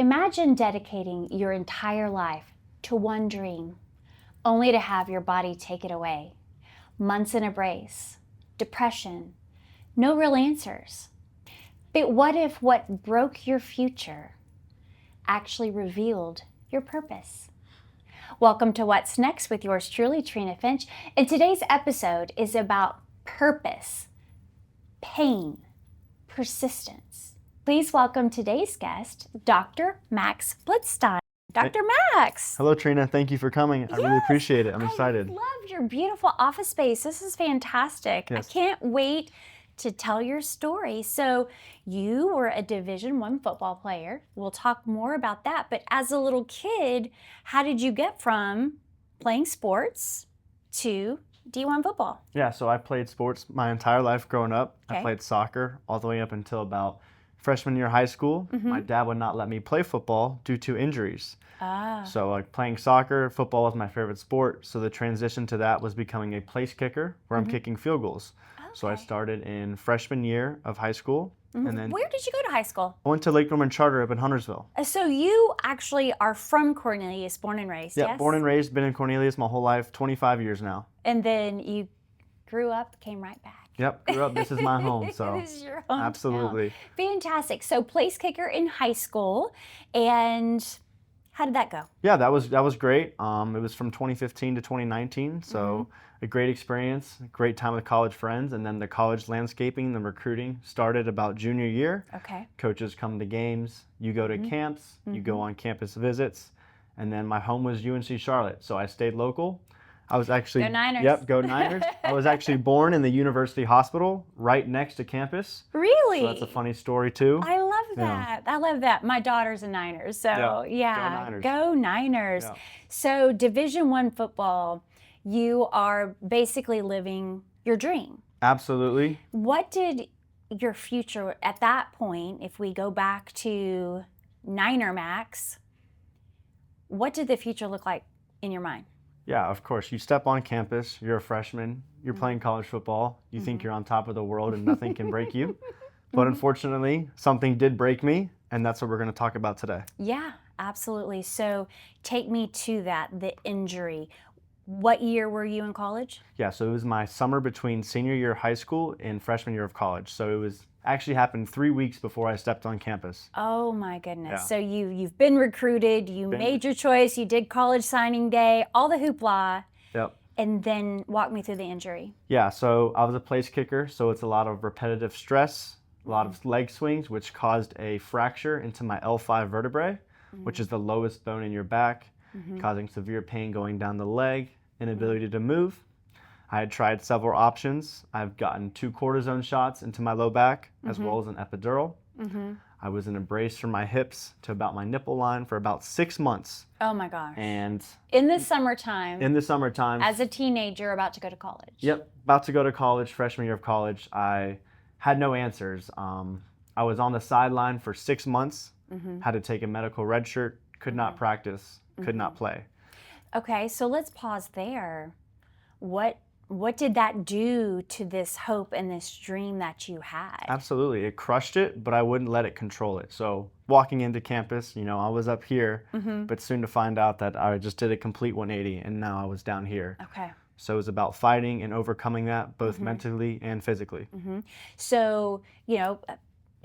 Imagine dedicating your entire life to one dream, only to have your body take it away. Months in a brace, depression, no real answers. But what if what broke your future actually revealed your purpose? Welcome to What's Next with yours truly, Trina Finch. And today's episode is about purpose, pain, persistence. Please welcome today's guest, Dr. Max Blitzstein. Dr. Max. Hello, Trina. Thank you for coming. I really appreciate it. I'm excited. I love your beautiful office space. This is fantastic. Yes. I can't wait to tell your story. So you were a Division I football player. We'll talk more about that. But as a little kid, how did you get from playing sports to D1 football? Yeah, so I played sports my entire life growing up. Okay. I played soccer all the way up until about freshman year of high school. My dad would not let me play football due to injuries. So like playing soccer, football was my favorite sport. So the transition to that was becoming a place kicker where I'm kicking field goals. So I started in freshman year of high school. And then Where did you go to high school? I went to Lake Norman Charter up in Huntersville. So you actually are from Cornelius, born and raised, Yeah, yes? born and raised, been in Cornelius my whole life, 25 years now. And then you grew up, came right back. Yep, grew up. This is my home, so This is your hometown. absolutely. Fantastic. So place kicker in high school, and how did that go? Yeah, that was great. It was from 2015 to 2019, so a great experience, a great time with college friends, and then the college landscaping, the recruiting started about junior year. Okay. Coaches come to games, you go to camps, you go on campus visits, and then my home was UNC Charlotte, so I stayed local. I was actually Go Niners. Yep, go Niners. I was actually born in the University Hospital right next to campus. Really? So that's a funny story too. I love that. I love that. My daughter's a Niners, so Yeah, go Niners. Go Niners. Yeah. So Division I football, you are basically living your dream. Absolutely. What did your future at that point, if we go back to Niner Max, what did the future look like in your mind? Yeah, of course. You step on campus, you're a freshman, you're playing college football, you think you're on top of the world and nothing can break you. But unfortunately, something did break me, and that's what we're going to talk about today. Yeah, absolutely. So take me to that, the injury. What year were you in college? Yeah, so it was my summer between senior year of high school and freshman year of college. So it was actually happened 3 weeks before I stepped on campus. Oh my goodness. Yeah. So you've been recruited, you made your choice, you did college signing day, all the hoopla, Yep. and then walk me through the injury. Yeah, so I was a place kicker, so it's a lot of repetitive stress, a lot of leg swings, which caused a fracture into my L5 vertebrae, which is the lowest bone in your back, causing severe pain going down the leg, inability to move. I had tried several options. I've gotten 2 cortisone shots into my low back, as well as an epidural. I was in a brace from my hips to about my nipple line for about 6 months. Oh my gosh. And In the summertime, in the summertime, as a teenager about to go to college. Yep, about to go to college, freshman year of college. I had no answers. I was on the sideline for 6 months, had to take a medical red shirt, could not practice, could not play. Okay, so let's pause there. What did that do to this hope and this dream that you had? Absolutely, it crushed it, but I wouldn't let it control it. So walking into campus, I was up here, but soon to find out that I just did a complete 180 and now I was down here. Okay. So it was about fighting and overcoming that, both mentally and physically. So,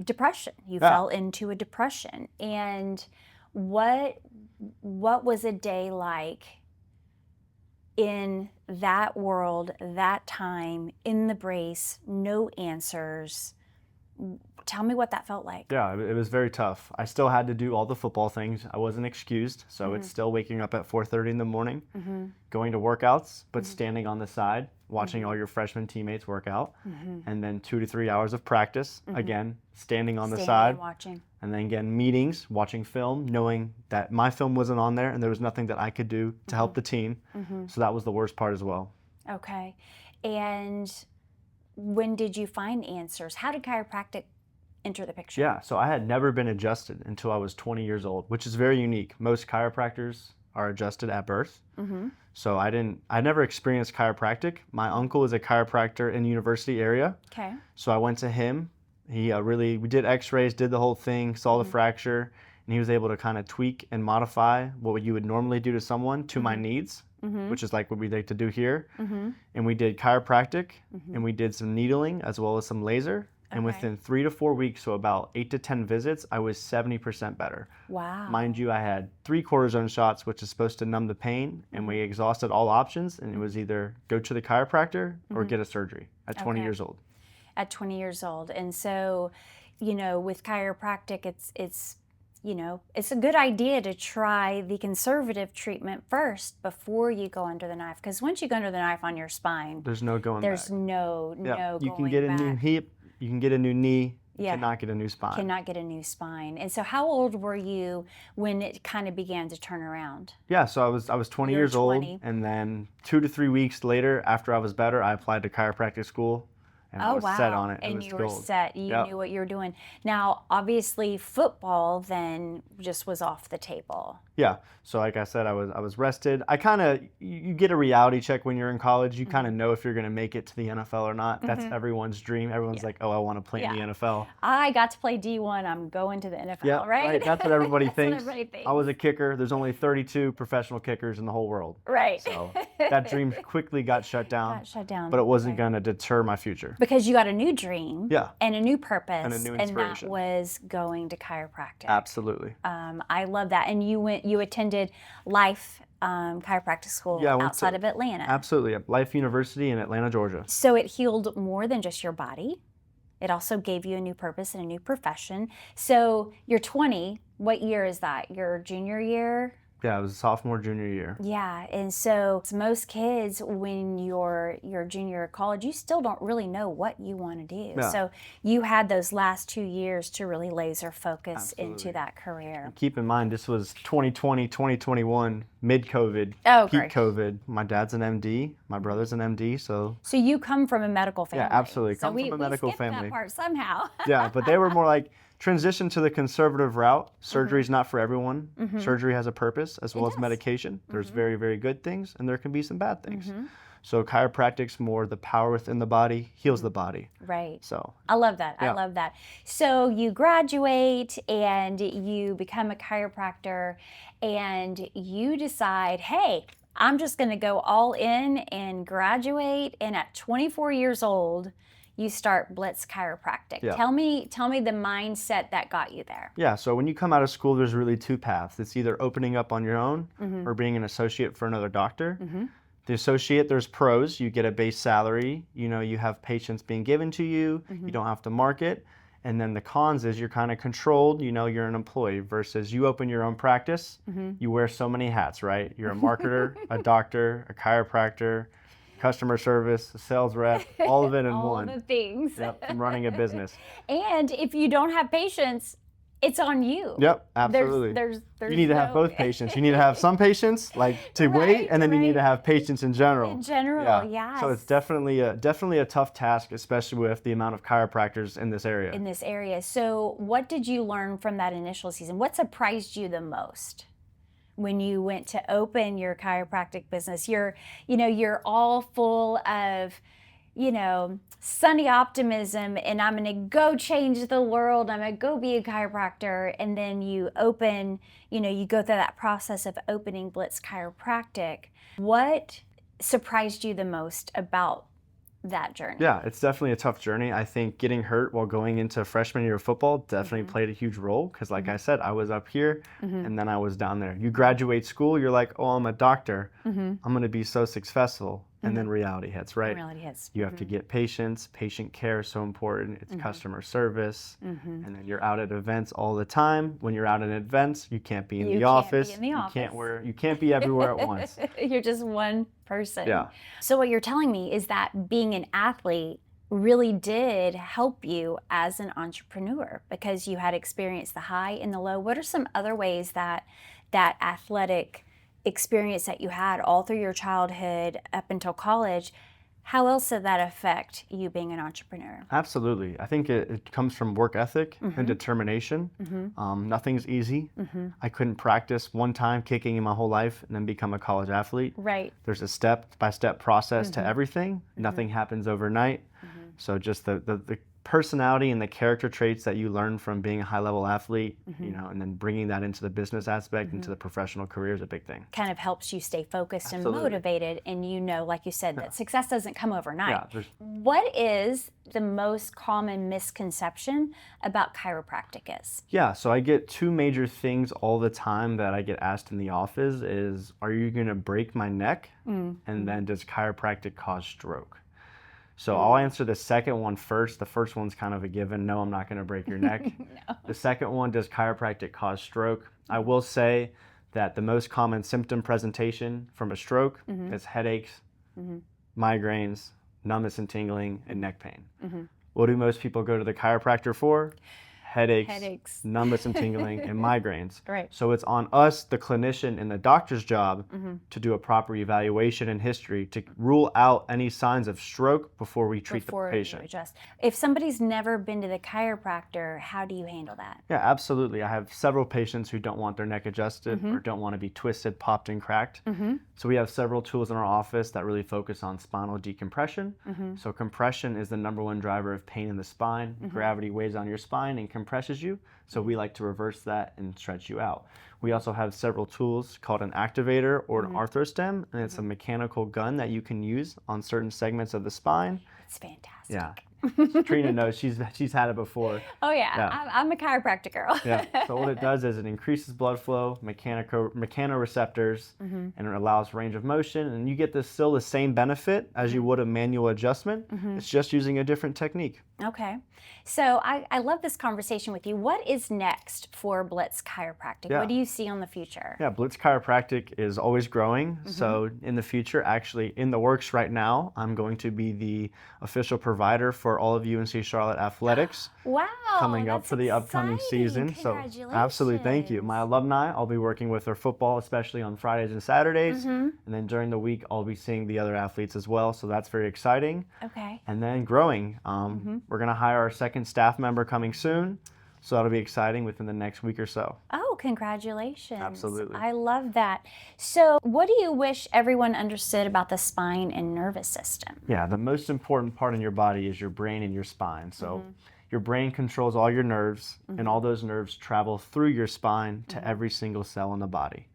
depression. You fell into a depression. And what was a day like in that world, that time, in the brace, no answers? Tell me what that felt like. Yeah, it was very tough. I still had to do all the football things. I wasn't excused, so it's still waking up at 4:30 in the morning, going to workouts, but standing on the side, watching all your freshman teammates work out, and then 2 to 3 hours of practice, again, standing on the Standing side, and watching. and then again, meetings, watching film, knowing that my film wasn't on there and there was nothing that I could do to help the team. So that was the worst part as well. Okay. And when did you find answers? How did chiropractic enter the picture? Yeah, so I had never been adjusted until I was 20 years old, which is very unique. Most chiropractors are adjusted at birth. So I never experienced chiropractic. My uncle is a chiropractor in the university area. Okay. So I went to him. We did x-rays, did the whole thing, saw the fracture, and he was able to kind of tweak and modify what you would normally do to someone to my needs, which is like what we like to do here. And we did chiropractic, and we did some needling as well as some laser. And within 3 to 4 weeks, so about 8 to 10 visits, I was 70% better. Wow. Mind you, I had 3 cortisone shots, which is supposed to numb the pain, and we exhausted all options, and it was either go to the chiropractor or get a surgery at 20 years old. At 20 years old. And so, you know, with chiropractic, it's you know, it's a good idea to try the conservative treatment first before you go under the knife. Because once you go under the knife on your spine, There's no going there's back. no You going can get back. a new hip, you can get a new knee, you Yeah. cannot get a new spine. Cannot get a new spine. And so how old were you when it kind of began to turn around? Yeah, so I was 20 You were years 20. old, and then 2 to 3 weeks later, after I was better, I applied to chiropractic school, and I was set on it. It And was you were gold. set. You Yep. knew what you were doing. Now, obviously, football then just was off the table. Yeah. So like I said, I was rested. I kind of you get a reality check when you're in college. You kind of know if you're going to make it to the NFL or not. That's everyone's dream. Everyone's like, "Oh, I want to play in the Yeah. NFL." I got to play D1. I'm going to the NFL, Yeah, right? That's what everybody That's what thinks. everybody thinks. I was a kicker. There's only 32 professional kickers in the whole world. Right. So that dream quickly got shut down. Got shut down. But it wasn't Right. going to deter my future. Because you got a new dream. Yeah. And a new purpose. And a new that inspiration. was going to chiropractic. Absolutely. I love that. And you attended Life chiropractic school Yeah, I went outside to- of Atlanta. Absolutely. At Life University in Atlanta, Georgia. So it healed more than just your body. It also gave you a new purpose and a new profession. So you're 20. What year is that? Your junior year? Yeah, it was sophomore, junior year. Yeah, and so most kids, when you're junior year of college, you still don't really know what you want to do. Yeah. So you had those last 2 years to really laser focus Absolutely. into that career. Keep in mind, this was 2020, 2021, mid-COVID, Oh, peak great. COVID. My dad's an MD, my brother's an MD, so So you come from a medical family. absolutely. So Come we, from a medical we skipped family. that part somehow. yeah, but they were more like transition to the conservative route. Mm-hmm. Surgery's not for everyone. Surgery has a purpose as well as does. medication. There's very, very good things and there can be some bad things. Mm-hmm. So chiropractic's more the power within the body, heals the body. Right. So I love that. I Yeah. love that. So you graduate and you become a chiropractor and you decide, hey, I'm just going to go all in and graduate. And at 24 years old, you start Blitz Chiropractic. Yeah. Tell me the mindset that got you there. yeah, so when you come out of school, there's really 2 paths. It's either opening up on your own Mm-hmm. or being an associate for another doctor. The associate, there's pros. You get a base salary. You know, you have patients being given to you. Mm-hmm. You don't have to market. And then the cons is you're kind of controlled. You know, you're an employee versus you open your own practice. Mm-hmm. You wear so many hats, right? You're a marketer, a doctor, a chiropractor, customer service, a sales rep, all of it in All one. the things. Yep, from running a business. And if you don't have patience, it's on you. Yep, absolutely. There's You need to have no- both patients. You need to have some patients, like to Right, wait, and then you need right. to have patients in general. In general, yes. So it's definitely a tough task, especially with the amount of chiropractors in this area. in this area. So what did you learn from that initial season? What surprised you the most when you went to open your chiropractic business? You're all full of, sunny optimism and I'm going to go change the world. I'm going to go be a chiropractor. And then you open, you go through that process of opening Blitz Chiropractic. What surprised you the most about that journey? Yeah, it's definitely a tough journey. I think getting hurt while going into freshman year of football definitely played a huge role because, like I said, I was up here and then I was down there. You graduate school, you're like, oh, I'm a doctor. I'm going to be so successful. And then reality hits, right? Reality hits. You have to get patients. Patient care is so important. It's customer service. And then you're out at events all the time. When you're out at events, you can't be in You the can't office. be in the You office. you can't be everywhere at once. You're just one person. Yeah. So what you're telling me is that being an athlete really did help you as an entrepreneur because you had experienced the high and the low. What are some other ways that athletic experience that you had all through your childhood up until college, how else did that affect you being an entrepreneur? Absolutely. I think it comes from work ethic and determination. Nothing's easy. I couldn't practice one time kicking in my whole life and then become a college athlete. Right. There's a step-by-step process to everything. Nothing happens overnight. So just the personality and the character traits that you learn from being a high-level athlete, and then bringing that into the business aspect, into the professional career is a big thing. Kind of helps you stay focused Absolutely. and motivated, and like you said, that success doesn't come overnight. Yeah, What is the most common misconception about chiropractic is? Yeah, so I get two major things all the time that I get asked in the office is, are you going to break my neck? And then does chiropractic cause stroke? So I'll answer the second one first. The first one's kind of a given. No, I'm not going to break your neck. No. The second one, does chiropractic cause stroke? I will say that the most common symptom presentation from a stroke is headaches, migraines, numbness and tingling, and neck pain. What do most people go to the chiropractor for? Headaches, numbness and tingling, and migraines. Right. So it's on us, the clinician and the doctor's job, to do a proper evaluation and history to rule out any signs of stroke before we treat the patient. You adjust. If somebody's never been to the chiropractor, how do you handle that? Yeah, absolutely. I have several patients who don't want their neck adjusted or don't want to be twisted, popped, and cracked. So we have several tools in our office that really focus on spinal decompression. So compression is the #1 driver of pain in the spine. Gravity weighs on your spine and compresses you. So we like to reverse that and stretch you out. We also have several tools called an activator or an arthrostem, and it's a mechanical gun that you can use on certain segments of the spine. It's fantastic. Yeah. Trina knows, she's had it before. Oh yeah. I'm a chiropractic girl. Yeah. So what it does is it increases blood flow, mechanoreceptors, and it allows range of motion, and you get still the same benefit as you would a manual adjustment. It's just using a different technique. Okay. So I love this conversation with you. What is next for Blitz Chiropractic? Yeah. What do you see on the future? Yeah, Blitz Chiropractic is always growing. So in the future, actually in the works right now, I'm going to be the official provider for all of UNC Charlotte athletics. Wow. Coming up for the upcoming season. So absolutely, thank you. My alumni, I'll be working with their football, especially on Fridays and Saturdays. And then during the week, I'll be seeing the other athletes as well. So that's very exciting. Okay. And then growing. We're going to hire our second staff member coming soon. So that'll be exciting within the next week or so. Oh, congratulations. Absolutely. I love that. So what do you wish everyone understood about the spine and nervous system? Yeah, the most important part in your body is your brain and your spine. So your brain controls all your nerves, and all those nerves travel through your spine to every single cell in the body.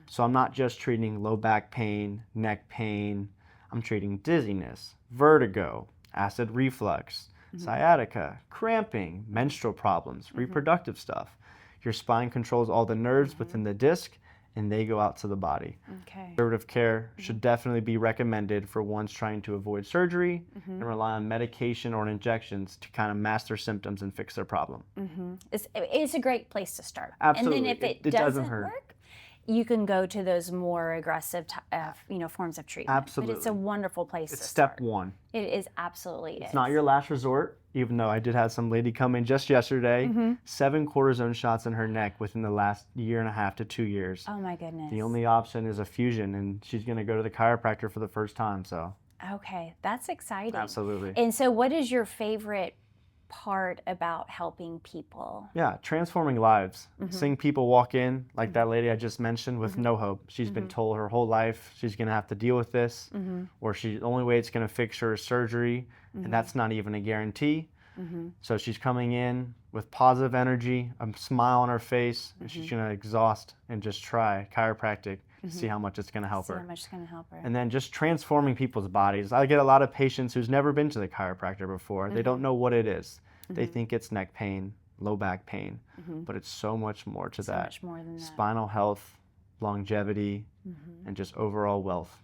So I'm not just treating low back pain, neck pain. I'm treating dizziness, vertigo, acid reflux, sciatica, cramping, menstrual problems, reproductive stuff. Your spine controls all the nerves within the disc, and they go out to the body. Okay. Conservative care should definitely be recommended for ones trying to avoid surgery and rely on medication or injections to kind of mask their symptoms and fix their problem. It's a great place to start. Absolutely. And then if it doesn't hurt. work, you can go to those more aggressive forms of treatment. Absolutely. But it's a wonderful place It's to step start. one. It is absolutely It's not your last resort, even though I did have some lady come in just yesterday, 7 cortisone shots in her neck within the last 1.5 to 2 years. Oh my goodness. The only option is a fusion, and she's going to go to the chiropractor for the first time. So Okay, that's exciting. absolutely. And so what is your favorite part about helping people? Yeah, transforming lives. Seeing people walk in, like that lady I just mentioned, with no hope. She's been told her whole life she's going to have to deal with this, or the only way it's going to fix her is surgery, and that's not even a guarantee. So she's coming in with positive energy, a smile on her face, and she's going to exhaust and just try chiropractic to see how much it's going to help See her. how much it's going to help her. And then just transforming people's bodies. I get a lot of patients who's never been to the chiropractor before. They don't know what it is. They think it's neck pain, low back pain, but it's so much more to that. So much more than that. Spinal health, longevity, and just overall wealth.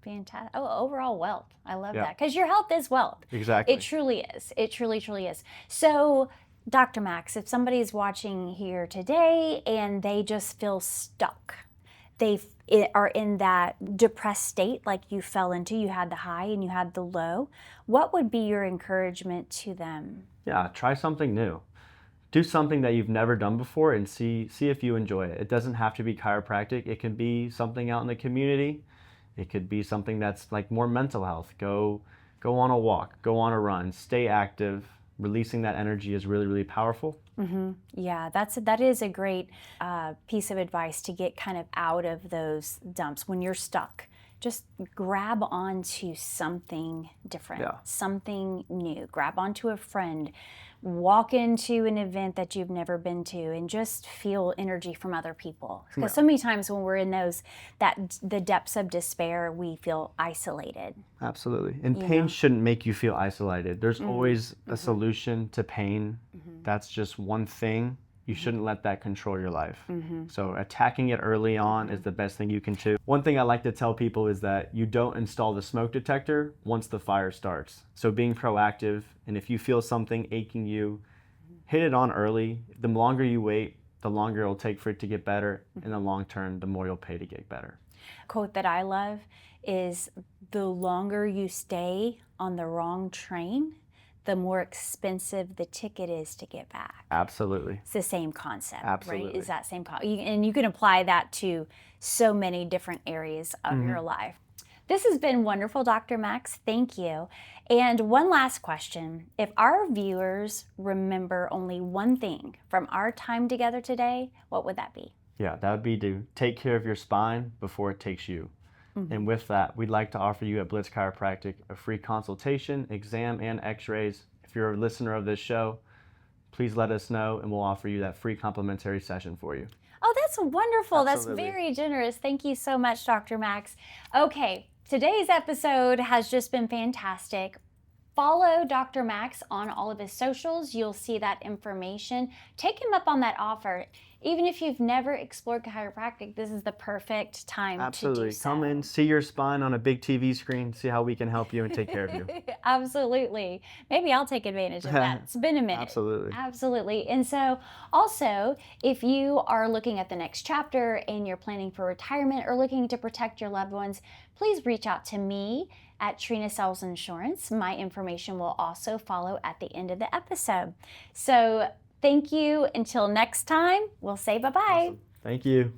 Fantastic. Oh, overall wealth. I love Yeah. that. Because your health is wealth. Exactly. It truly is. It truly, truly is. So, Dr. Max, if somebody's watching here today and they just feel stuck, they are in that depressed state like you fell into, you had the high and you had the low, what would be your encouragement to them? Yeah, try something new. Do something that you've never done before and see if you enjoy it. It doesn't have to be chiropractic. It can be something out in the community. It could be something that's like more mental health. Go on a walk, go on a run, stay active. Releasing that energy is really, really powerful. Yeah, that is a great piece of advice to get kind of out of those dumps when you're stuck. just grab onto something different, something new. Grab onto a friend, walk into an event that you've never been to, and just feel energy from other people. Because so many times when we're in the depths of despair, we feel isolated. Absolutely. And pain shouldn't make you feel isolated. There's always a solution to pain. That's just one thing. You shouldn't let that control your life. So attacking it early on is the best thing you can do. One thing I like to tell people is that you don't install the smoke detector once the fire starts. So being proactive, and if you feel something aching you, hit it on early. The longer you wait, the longer it'll take for it to get better. In the long term, the more you'll pay to get better. A quote that I love is, the longer you stay on the wrong train, the more expensive the ticket is to get back. Absolutely. It's the same concept, Absolutely. right? Is that same and you can apply that to so many different areas of your life. This has been wonderful, Dr. Max. Thank you. And one last question. If our viewers remember only one thing from our time together today, what would that be? Yeah, that would be to take care of your spine before it takes you. And with that, we'd like to offer you at Blitz Chiropractic a free consultation, exam, and x-rays. If you're a listener of this show, please let us know and we'll offer you that free complimentary session for you. Oh, that's wonderful. Absolutely. That's very generous. Thank you so much, Dr. Max. Okay, today's episode has just been fantastic. Follow Dr. Max on all of his socials. You'll see that information. Take him up on that offer. Even if you've never explored chiropractic, this is the perfect time to do so. Come in, see your spine on a big TV screen, see how we can help you and take care of you. Absolutely. Maybe I'll take advantage of that. It's been a minute. Absolutely. Absolutely. And so also, if you are looking at the next chapter and you're planning for retirement or looking to protect your loved ones, please reach out to me at Trina Sells Insurance. My information will also follow at the end of the episode. So thank you. Until next time, we'll say bye-bye. Awesome. Thank you.